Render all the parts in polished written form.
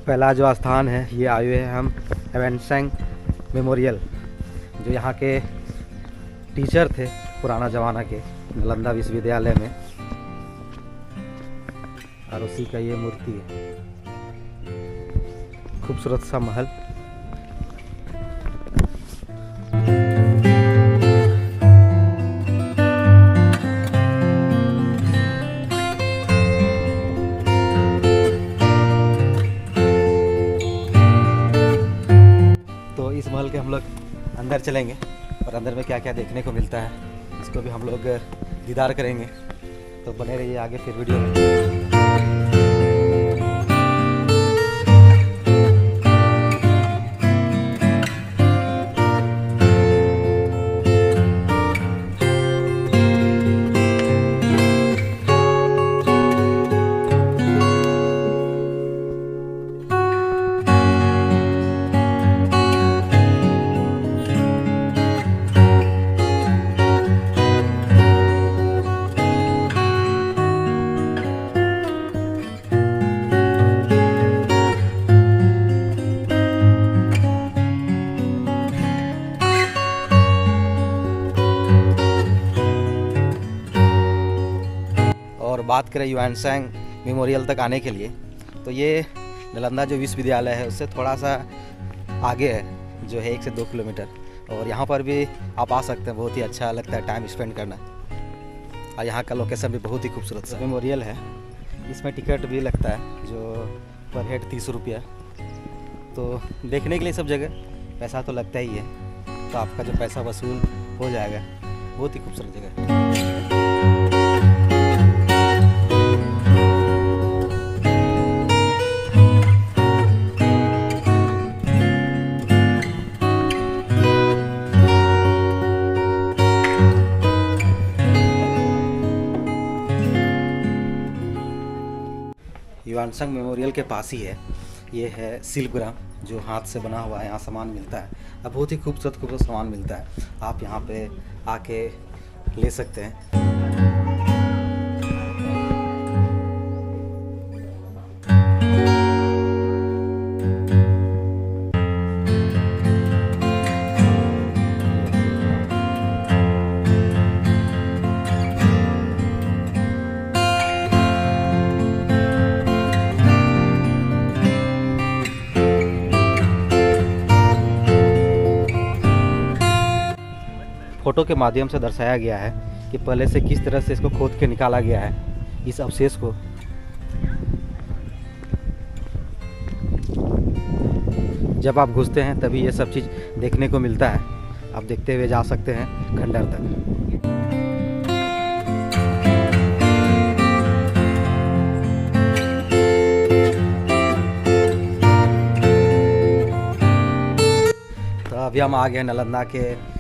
पहला जो स्थान है ये आए हुए हैं हम एवेंसेंग मेमोरियल, जो यहाँ के टीचर थे पुराना ज़माना के नालंदा विश्वविद्यालय में, और उसी का ये मूर्ति है। खूबसूरत सा महल। तो इस महल के हम लोग अंदर चलेंगे और अंदर में क्या क्या देखने को मिलता है इसको भी हम लोग दीदार करेंगे। तो बने रहिए आगे फिर वीडियो में। और बात करें युआनसेंग मेमोरियल तक आने के लिए, तो ये नालंदा जो विश्वविद्यालय है उससे थोड़ा सा आगे है, जो है 1 से 2 किलोमीटर। और यहाँ पर भी आप आ सकते हैं, बहुत ही अच्छा लगता है टाइम स्पेंड करना। और यहाँ का लोकेशन भी बहुत ही खूबसूरत सा मेमोरियल है। इसमें टिकट भी लगता है, जो पर हेड 30 रुपया। तो देखने के लिए सब जगह पैसा तो लगता ही है, तो आपका जो पैसा वसूल हो जाएगा। बहुत ही खूबसूरत जगह है। युआनसेंग मेमोरियल के पास ही है, ये है शिल्पग्राम, जो हाथ से बना हुआ है। यहाँ सामान मिलता है, अब बहुत ही खूबसूरत सामान मिलता है। आप यहाँ पे आके ले सकते हैं। फोटो के माध्यम से दर्शाया गया है कि पहले से किस तरह से इसको खोद के निकाला गया है, इस अवशेष को। जब आप घुसते हैं तभी ये सब चीज़ देखने को मिलता है। आप देखते हुए जा सकते हैं खंडर तक। तो अभी हम आ गए नालंदा के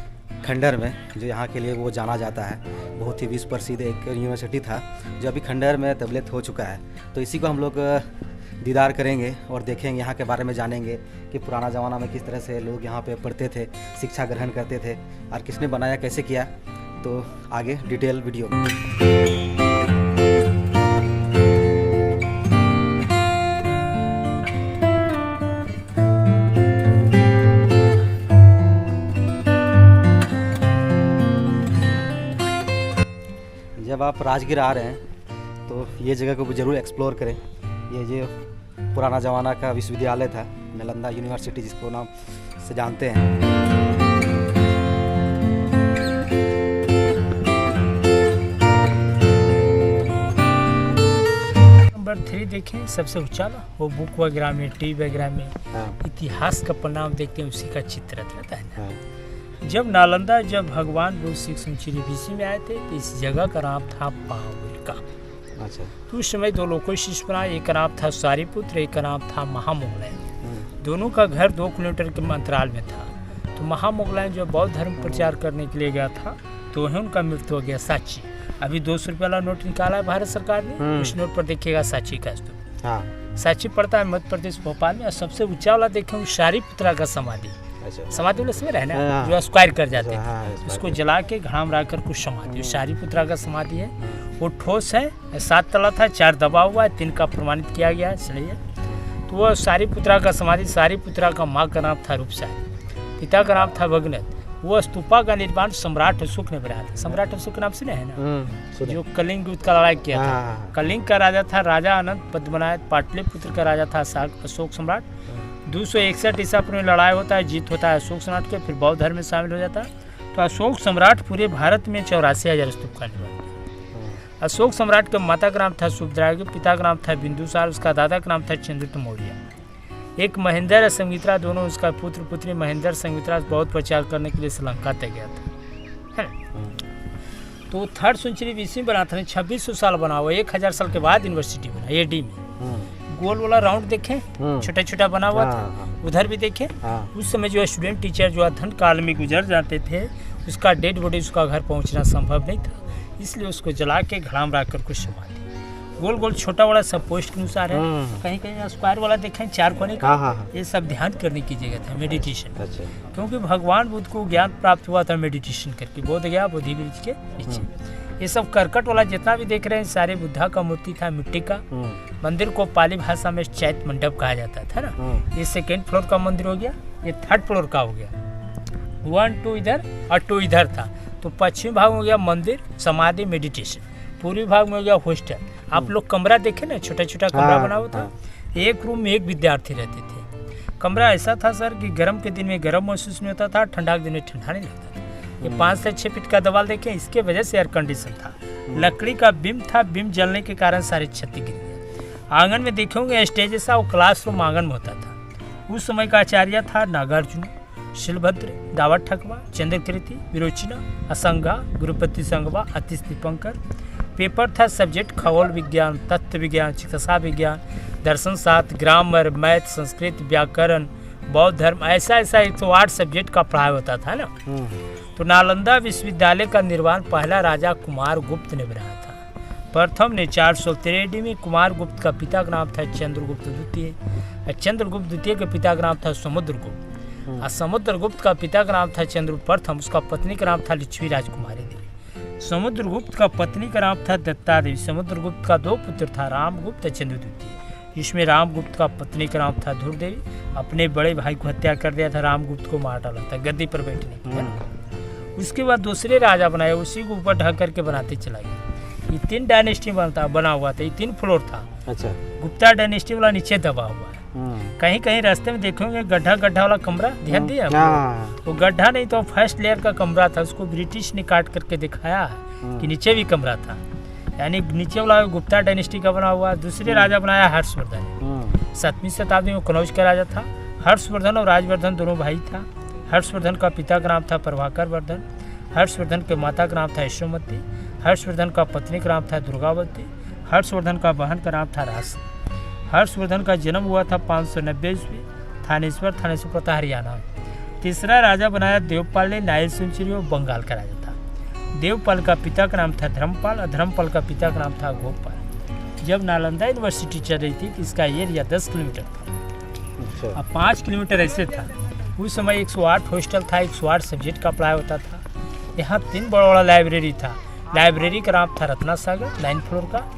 खंडर में, जो यहाँ के लिए वो जाना जाता है। बहुत ही विश्व प्रसिद्ध एक यूनिवर्सिटी था, जो अभी खंडर में तब्दील हो चुका है। तो इसी को हम लोग दीदार करेंगे और देखेंगे, यहाँ के बारे में जानेंगे कि पुराना ज़माना में किस तरह से लोग यहाँ पे पढ़ते थे, शिक्षा ग्रहण करते थे, और किसने बनाया, कैसे किया। तो आगे डिटेल वीडियो में। जब आप राजगीर आ रहे हैं तो ये जगह को ज़रूर एक्सप्लोर करें। ये जो पुराना ज़माना का विश्वविद्यालय था, नालंदा यूनिवर्सिटी जिसको नाम से जानते हैं। नंबर 3 देखें, सबसे ऊंचा ना, वो बुक वगैरह में, टीवी वगैरह में इतिहास का पन्ना देखते हैं, उसी का चित्र रहता है ना। जब नालंदा, जब भगवान बुद्ध 6वीं सेंचुरी BC में आए थे, तो इस जगह का नाम था पावलिका। अच्छा। तो उस समय 2 लोगों शिष्य बना, एक का नाम था सारिपुत्र, एक का नाम था महामोगलायन। दोनों का घर 2 किलोमीटर के अंतराल में था। तो महामोगलायन जो बौद्ध धर्म प्रचार करने के लिए गया था, तो वहीं उनका मृत्यु हो गया। सांची, अभी 200 रुपये वाला नोट निकाला है भारत सरकार ने, उस नोट पर देखिएगा सांची का स्तूप। सांची पड़ता है मध्य प्रदेश भोपाल में। और सबसे ऊंचा वाला देखें, सारिपुत्रा का समाधि। समाधि वाले इसमें रहना जो स्क्वायर कर जाते हैं, उसको जला के घड़ा में रखकर कुछ समाधि, सारिपुत्रा का समाधि है। वो ठोस है, 7 तला था, 4 दबा हुआ है, 3 का प्रमाणित किया गया है। चलिए, तो तो वह सारीपुत्रा का समाधि, सारीपुत्रा का माँ का नाम था रूपसाई, पिता का नाम था भगनत। वो स्तूपा का निर्माण सम्राट अशोक ने बनाया था। सम्राट अशोक का नाम सुने हैं ना, जो कलिंग युद्ध का लड़ाई किया था। कलिंग का राजा था राजा अनंत पद्मनाथ, पाटलिपुत्र का राजा था अशोक सम्राट। 261 ईसा पूर्व में लड़ाई होता है, जीत होता है अशोक सम्राट के, फिर बौद्ध धर्म में शामिल हो जाता है। तो अशोक सम्राट पूरे भारत में 84,000 स्तूप का निर्माण किया। अशोक सम्राट के माता का नाम था सुभद्रा, के पिता का नाम था बिंदुसार, उसका दादा का नाम था चंद्रगुप्त मौर्य। एक महेंद्र और संघमित्रा, दोनों उसका पुत्र पुत्री। महेंद्र संघमित्रा बहुत प्रचार करने के लिए श्रीलंका तक गया था, है ना। तो 3rd सेंचुरी बीसी में बना था, 2600 साल बना हुआ, 1000 साल के बाद यूनिवर्सिटी बना एडी में। गोल वाला राउंड देखें, छोटा छोटा बना हुआ था, उधर भी देखें। उस समय जो स्टूडेंट टीचर जो अध्ययन काल में गुजर जाते थे, उसका डेड बॉडी उसका घर पहुंचना संभव नहीं था, इसलिए उसको जला के घड़ा में रख कर कुछ समाधि। गोल गोल छोटा वाला सब पोस्ट के अनुसार है, कहीं कहीं स्क्वायर वाला देखें 4 कोने का। ये सब ध्यान करने की जगह था, मेडिटेशन। अच्छा। क्योंकि भगवान बुद्ध को ज्ञान प्राप्त हुआ था मेडिटेशन करके, बोध गया बोधि वृक्ष के नीचे। ये सब करकट वाला जितना भी देख रहे हैं सारे बुद्धा का मूर्ति था, मिट्टी का। मंदिर को पाली भाषा में चैत्य मंडप कहा जाता था ना। ये 2nd फ्लोर का मंदिर हो गया, ये 3rd फ्लोर का हो गया। 1 2 इधर और 2 इधर था। तो पश्चिमी भाग में हो गया मंदिर, समाधि, मेडिटेशन। पूर्वी भाग में हो गया हॉस्टल। आप लोग कमरा देखे ना, छोटा छोटा कमरा बना हुआ था। एक रूम में एक विद्यार्थी रहते थे। कमरा ऐसा था सर कि गर्म के दिन में गर्म महसूस नहीं होता था, ठंडा के दिन में ठंडा नहीं लगता था। ये 5 से 6 फीट का दीवार देखें, इसके वजह से एयर कंडीशन था। लकड़ी का बीम था, बीम जलने के कारण सारे छत गिर गए। आंगन में देखेंगे स्टेज ऐसा, वो क्लासरूम आंगन में होता था। उस समय का आचार्य था नागार्जुन, शिलभद्र, दावत ठकवा, चंद्रकृति, विरोचना, असंगा, गुरुपति संगवा, अतिश दीपंकर। पेपर था सब्जेक्ट खगोल विज्ञान, तत्व विज्ञान, चिकित्सा विज्ञान, दर्शन शास्त्र, ग्रामर, मैथ, संस्कृत, व्याकरण, बौद्ध धर्म, ऐसा 108 सब्जेक्ट का पढ़ाई होता था ना। तो नालंदा विश्वविद्यालय का निर्माण पहला राजा कुमार गुप्त ने बनाया था। प्रथम ने 413 में। कुमार गुप्त का पिता का नाम था चंद्रगुप्त द्वितीय। चंद्रगुप्त द्वितीय के पिता का नाम था समुद्रगुप्त। और समुद्रगुप्त का पिता का नाम था चंद्रगुप्त प्रथम, उसका पत्नी का नाम था लक्ष्मी राजकुमारी देवी। समुद्रगुप्त का पत्नी का नाम था दत्ता देवी। समुद्रगुप्त का 2 पुत्र था, रामगुप्त और चंद्रद्वितीय। इसमें रामगुप्त का पत्नी का नाम था धूर देवी। अपने बड़े भाई को हत्या कर दिया था, रामगुप्त को मार डाला था गद्दी पर बैठने के लिए। उसके बाद दूसरे राजा बनाए, उसी को ऊपर ढक करके बनाते चला गया। ये 3 डायनेस्टी बना हुआ था, ये 3 फ्लोर था। अच्छा। गुप्ता डायनेस्टी वाला नीचे दबा हुआ है। कहीं कहीं रास्ते में देखेंगे गड्ढा वाला कमरा, ध्यान दिया? वो गड्ढा नहीं तो फर्स्ट लेयर का कमरा था, उसको ब्रिटिश ने काट करके दिखाया है कि नीचे भी कमरा था। यानी नीचे वाला गुप्ता डायनेस्टी का बना हुआ। दूसरे राजा बनाया हर्षवर्धन, 7वीं शताब्दी में कनौज का राजा था। हर्षवर्धन और राजवर्धन दोनों भाई था। हर्षवर्धन का पिता का नाम था प्रभाकर वर्धन। हर्षवर्धन के माता का नाम था यशोमती। हर्षवर्धन का पत्नी का नाम था दुर्गावती। हर्षवर्धन का बहन का नाम था रास। हर्षवर्धन का जन्म हुआ था 590 ईस्वी, थानेश्वर प्रता हरियाणा में। तीसरा राजा बनाया देवपाल ने, 9वीं सेंचुरी में बंगाल का राजा था। देवपाल का पिता का नाम था धर्मपाल और धर्मपाल का पिता का नाम था गोपाल। जब नालंदा यूनिवर्सिटी चल रही थी तो इसका एरिया 10 किलोमीटर था। अब 5 किलोमीटर ऐसे था। उस समय 108 हॉस्टल था, 108 सब्जेक्ट का पढ़ाई होता था। यहाँ 3 बड़ा लाइब्रेरी था। लाइब्रेरी का नाम था रत्ना सागर, 9 फ्लोर का।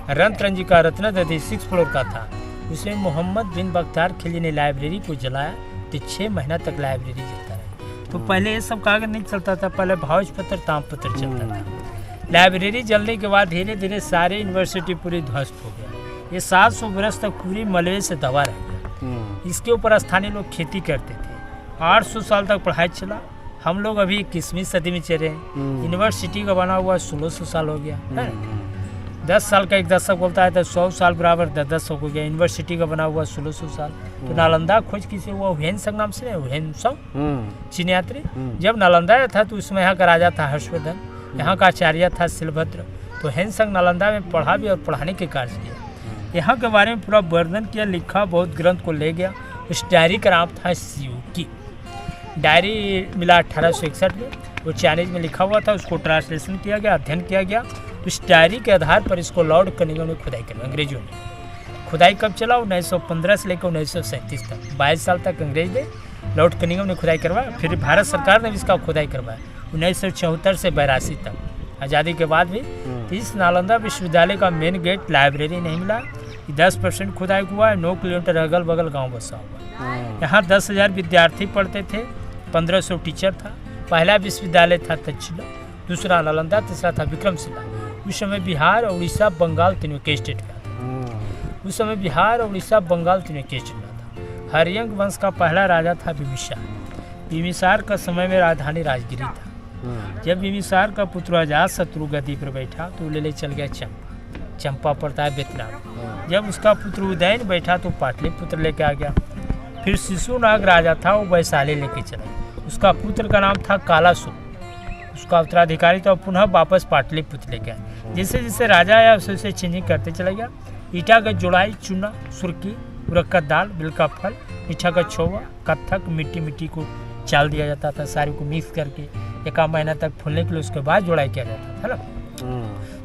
रंतरंजी का रत्ना दधी 6 फ्लोर का था। उसमें मोहम्मद बिन बख्तियार खिलजी ने लाइब्रेरी को जलाया तो 6 महीना तक लाइब्रेरी जलता रहा। तो पहले ये सब कागज नहीं चलता था, पहले भावज पत्र तामपत्र चलता था। लाइब्रेरी जलने के बाद धीरे धीरे सारे यूनिवर्सिटी पूरी ध्वस्त हो गया। ये 700 वर्ष तक पूरी मलबे से दबा रह गया। इसके ऊपर स्थानीय लोग खेती करते थे। 800 साल तक पढ़ाई चला। हम लोग अभी 21वीं सदी में चले हैं। यूनिवर्सिटी का बना हुआ 1600 साल हो गया है। 10 साल का एक दशक बोलता है तो 100 साल बराबर 10 हो गया। यूनिवर्सिटी का बना हुआ 1600 साल। तो नालंदा खोज किसे हुआ? हुएनसंग नाम से, हुएनसंग चीन यात्री। जब नालंदा था तो उसमें यहाँ का राजा था हर्षवर्धन, यहाँ का आचार्य था शिलभद्र। तो हुएनसंग नालंदा में पढ़ा भी और पढ़ाने के कार्य किया। यहाँ के बारे में पूरा वर्णन किया, लिखा, बहुत ग्रंथ को ले गया। उस डायरी का नाम था सियूकी। डायरी मिला 1861 में, वो चाइनीज में लिखा हुआ था। उसको ट्रांसलेशन किया गया, अध्ययन किया गया। उस डायरी के आधार पर इसको लॉर्ड कनिंघम ने खुदाई करवाई। अंग्रेजों ने खुदाई कब चला? 1915 से लेकर 1937 तक, 22 साल तक अंग्रेज ने, लॉर्ड कनिंघम ने खुदाई करवाया। फिर भारत सरकार ने इसका खुदाई करवाया 1974 से 82 तक, आज़ादी के बाद भी। तो इस नालंदा विश्वविद्यालय का मेन गेट लाइब्रेरी नहीं मिला। 10% खुदाई हुआ है, 9 किलोमीटर अगल बगल गांव बसा हुआ है। यहाँ 10,000 विद्यार्थी पढ़ते थे, 1500 टीचर था। पहला विश्वविद्यालय था तक्षशिला, दूसरा नालंदा, तीसरा था विक्रमशिला। उस समय बिहार और उड़ीसा बंगाल तीनों के स्टेट का था। उस समय बिहार और उड़ीसा बंगाल तीनों के स्टेट का था। हरियंक वंश का पहला राजा था बिम्बिसार। बिम्बिसार का समय में राजधानी राजगिरी था। जब बिम्बिसार का पुत्र अजातशत्रु गद्दी पर बैठा तो ले चल गया चंपा। चंपा पड़ता है बेतनाम। जब उसका पुत्र उदयन बैठा तो पाटलिपुत्र लेके आ गया। फिर शिशुनाग राजा था, वो वैशाली लेके चला। उसका पुत्र का नाम था कालासुर। उसका उत्तराधिकारी तो पुनः वापस पाटलिपुत्र लेके आया। जैसे जैसे राजा आया उसे उसे चेंजिंग करते चला गया। ईटा का जोड़ाई, चूना, सुर्की, उड़द का दाल, बिल का फल, मीठा का छोवा, कत्थक, मिट्टी को चाल दिया जाता था, सारे को मिक्स करके 1 महीना तक फूलने के लिए, उसके बाद जोड़ाई किया जाता था ना।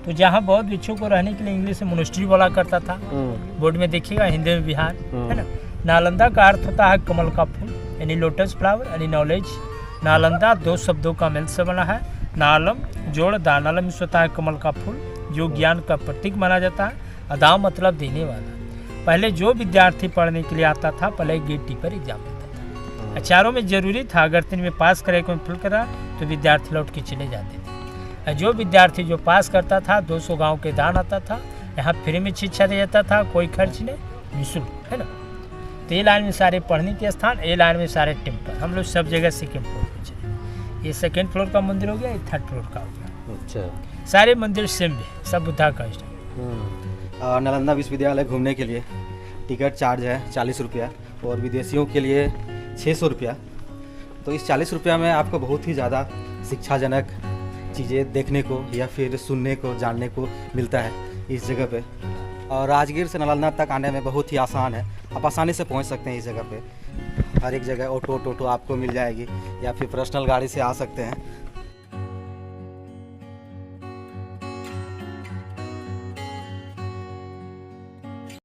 तो जहाँ बौद्ध भिक्षु को रहने के लिए इंग्लिश में मोनेस्ट्री बोला करता था। बोर्ड में देखिएगा, हिंदी में विहार, है ना। नालंदा का अर्थ होता है कमल का फूल, यानी लोटस फ्लावर, यानी नॉलेज। नालंदा 2 शब्दों का मेल से बना है, नालम जोड़ दा। नालम में होता है कमल का फूल, जो ज्ञान का प्रतीक माना जाता है। अदा मतलब देने वाला। पहले जो विद्यार्थी पढ़ने के लिए आता था, पहले गेट टीपर एग्जाम देता था। चारों में जरूरी था, अगर 3 में पास करे, कोई फेल करा तो विद्यार्थी लौट के चले जाते थे। जो विद्यार्थी जो पास करता था, 200 गांव के दान आता था। यहाँ फ्री में शिक्षा दिया जाता था, कोई खर्च नहीं, निःशुल्क, है ना। तो ए लाइन में सारे पढ़ने के स्थान, ए लाइन में सारे टेम्पल। हम लोग सब जगह 2nd फ्लोर पे चले। ये 2nd फ्लोर का मंदिर हो गया, ये 3rd फ्लोर का हो गया। अच्छा, सारे मंदिर सेम है, सब बुद्धा का स्टाइल। नालंदा विश्वविद्यालय घूमने के लिए टिकट चार्ज है 40 रुपया और विदेशियों के लिए 600 रुपया। तो इस 40 रुपया में आपको बहुत ही ज़्यादा शिक्षाजनक चीज़ें देखने को या फिर सुनने को, जानने को मिलता है इस जगह पे। और राजगीर से नालंदा तक आने में बहुत ही आसान है, आप आसानी से पहुंच सकते हैं इस जगह पे। हर एक जगह ऑटो आपको मिल जाएगी या फिर पर्सनल गाड़ी से आ सकते हैं।